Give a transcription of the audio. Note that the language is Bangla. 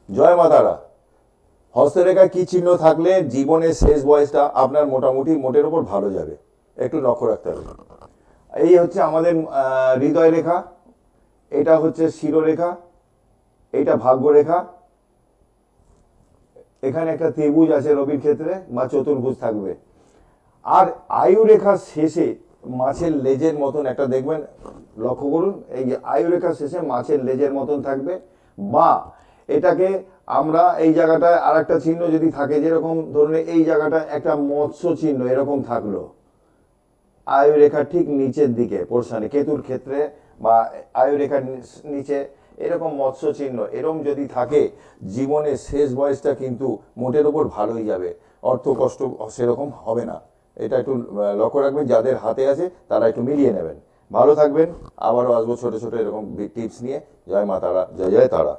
জয় মা তারা। হস্তরেখায় কি চিহ্ন থাকলে জীবনের শেষ বয়সটা আপনার মোটামুটি মোটের ওপর ভালো যাবে, একটু লক্ষ্য রাখতে হবে। এই হচ্ছে আমাদের হৃদয় রেখা, এটা হচ্ছে শিরোরেখা, এইটা ভাগ্যরেখা, এখানে একটা ত্রিভুজ আছে রবির ক্ষেত্রে বা চতুর্ভুজ থাকবে। আর আয়ু রেখার শেষে মাছের লেজের মতন একটা দেখবেন, লক্ষ্য করুন, এই আয়ু রেখার শেষে মাছের লেজের মতন থাকবে। বা এটাকে আমরা এই জায়গাটায় আর একটা চিহ্ন যদি থাকে, যেরকম ধরুন এই জায়গাটা একটা মৎস্য চিহ্ন এরকম থাকলো আয়ু রেখার ঠিক নিচের দিকে পোর্শনে, কেতুর ক্ষেত্রে বা আয়ু রেখার নিচে এরকম মৎস্য চিহ্ন এরকম যদি থাকে, জীবনের শেষ বয়সটা কিন্তু মোটের ওপর ভালোই যাবে, অর্থ কষ্ট সেরকম হবে না। এটা একটু লক্ষ্য রাখবেন, যাদের হাতে আছে তারা একটু মিলিয়ে নেবেন। ভালো থাকবেন, আবারও আসবো ছোট ছোট এরকম টিপস নিয়ে। জয় মা তারা, জয় জয় তারা।